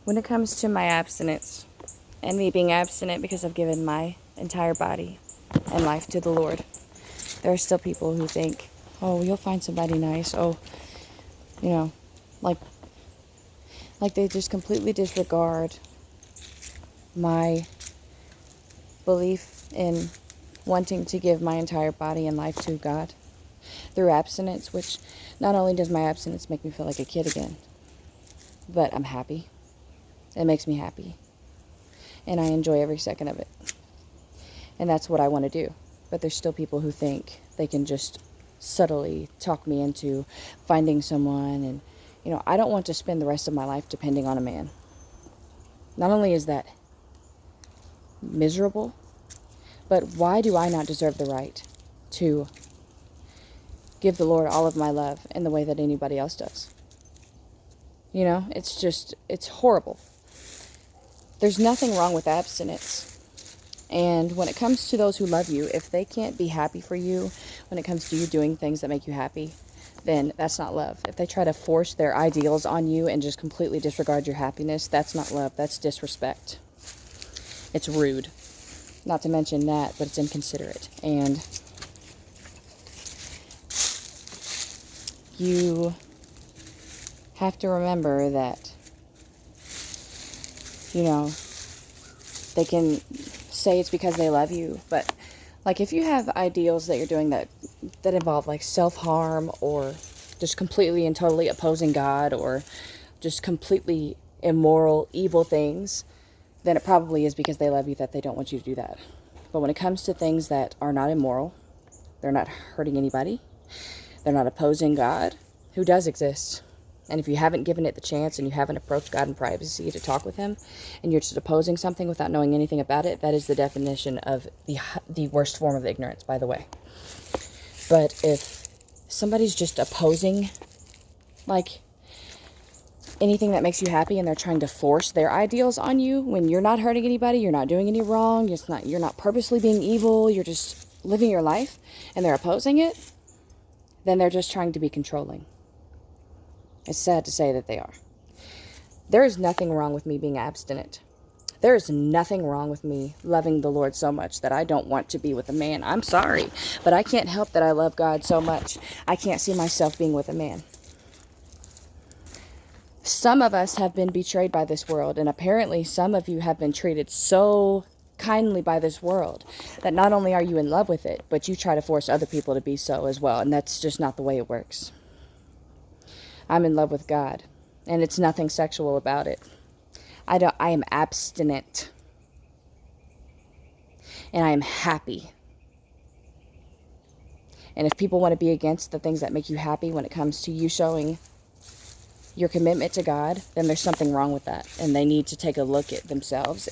When it comes to my abstinence and me being abstinent because I've given my entire body and life to the Lord, there are still people who think, oh, you'll find somebody nice. Oh, you know, like they just completely disregard my belief in wanting to give my entire body and life to God through abstinence, which not only does my abstinence make me feel like a kid again, but I'm happy. It makes me happy. And I enjoy every second of it. And that's what I want to do. But there's still people who think they can just subtly talk me into finding someone. And, I don't want to spend the rest of my life depending on a man. Not only is that miserable, but why do I not deserve the right to give the Lord all of my love in the way that anybody else does? It's horrible. There's nothing wrong with abstinence. And when it comes to those who love you, if they can't be happy for you when it comes to you doing things that make you happy, then that's not love. If they try to force their ideals on you and just completely disregard your happiness, that's not love. That's disrespect. It's rude. Not to mention that, but it's inconsiderate. And you have to remember that, they can say it's because they love you, but if you have ideals that you're doing that involve self-harm or just completely and totally opposing God or just completely immoral, evil things, then it probably is because they love you that they don't want you to do that. But when it comes to things that are not immoral, they're not hurting anybody, they're not opposing God, who does exist. And if you haven't given it the chance and you haven't approached God in privacy to talk with him, and you're just opposing something without knowing anything about it, that is the definition of the worst form of ignorance, by the way. But if somebody's just opposing, anything that makes you happy, and they're trying to force their ideals on you when you're not hurting anybody, you're not doing any wrong, you're not purposely being evil, you're just living your life, and they're opposing it, then they're just trying to be controlling. It's sad to say that they are. There is nothing wrong with me being abstinent. There is nothing wrong with me loving the Lord so much that I don't want to be with a man. I'm sorry, but I can't help that I love God so much. I can't see myself being with a man. Some of us have been betrayed by this world, and apparently some of you have been treated so kindly by this world that not only are you in love with it, but you try to force other people to be so as well, and that's just not the way it works. I'm in love with God, and it's nothing sexual about it. I am abstinent, and I am happy. And if people want to be against the things that make you happy when it comes to you showing your commitment to God, then there's something wrong with that, and they need to take a look at themselves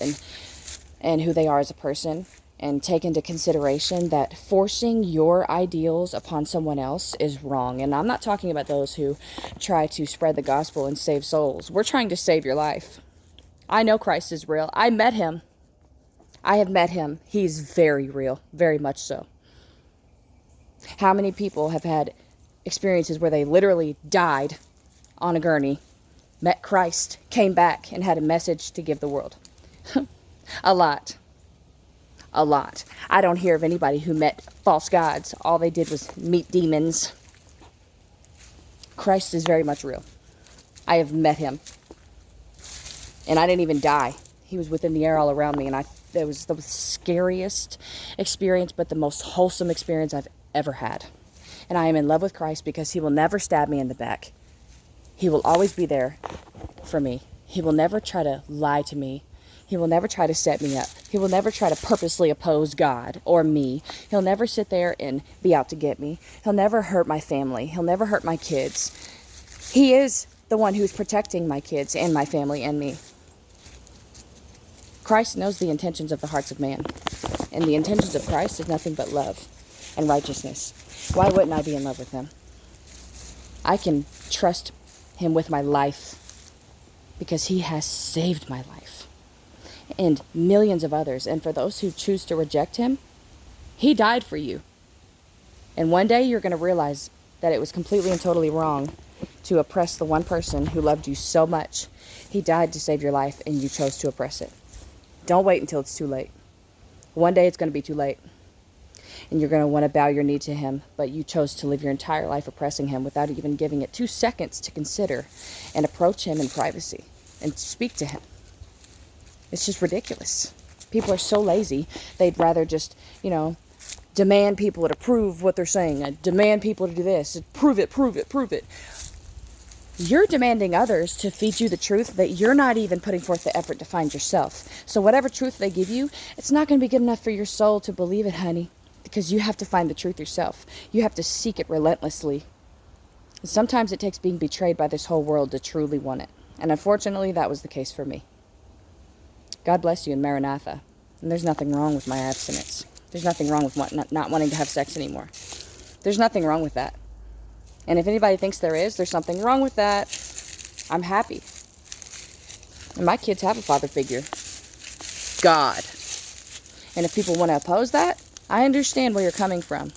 and who they are as a person, and take into consideration that forcing your ideals upon someone else is wrong. And I'm not talking about those who try to spread the gospel and save souls. We're trying to save your life. I know Christ is real. I met him. I have met him. He's very real, very much so. How many people have had experiences where they literally died on a gurney, met Christ, came back, and had a message to give the world? A lot. I don't hear of anybody who met false gods. All they did was meet demons. Christ is very much real. I have met him. And I didn't even die. He was within the air all around me, and it was the scariest experience, but the most wholesome experience I've ever had. And I am in love with Christ because he will never stab me in the back. He will always be there for me. He will never try to lie to me. He will never try to set me up. He will never try to purposely oppose God or me. He'll never sit there and be out to get me. He'll never hurt my family. He'll never hurt my kids. He is the one who's protecting my kids and my family and me. Christ knows the intentions of the hearts of man. And the intentions of Christ is nothing but love and righteousness. Why wouldn't I be in love with him? I can trust him with my life because he has saved my life. And millions of others. And for those who choose to reject him, he died for you. And one day you're going to realize that it was completely and totally wrong to oppress the one person who loved you so much. He died to save your life, and you chose to oppress it. Don't wait until it's too late. One day it's going to be too late, and you're going to want to bow your knee to him, but you chose to live your entire life oppressing him without even giving it 2 seconds to consider and approach him in privacy and speak to him. It's just ridiculous. People are so lazy, they'd rather just, demand people to prove what they're saying, demand people to do this, prove it, prove it, prove it. You're demanding others to feed you the truth that you're not even putting forth the effort to find yourself. So whatever truth they give you, it's not going to be good enough for your soul to believe it, honey, because you have to find the truth yourself. You have to seek it relentlessly. And sometimes it takes being betrayed by this whole world to truly want it. And unfortunately, that was the case for me. God bless you and Maranatha. And there's nothing wrong with my abstinence. There's nothing wrong with not wanting to have sex anymore. There's nothing wrong with that. And if anybody thinks there's something wrong with that, I'm happy. And my kids have a father figure. God. And if people want to oppose that, I understand where you're coming from.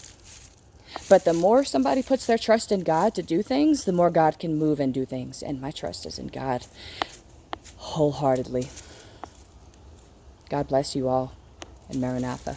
But the more somebody puts their trust in God to do things, the more God can move and do things. And my trust is in God wholeheartedly. God bless you all, and Maranatha.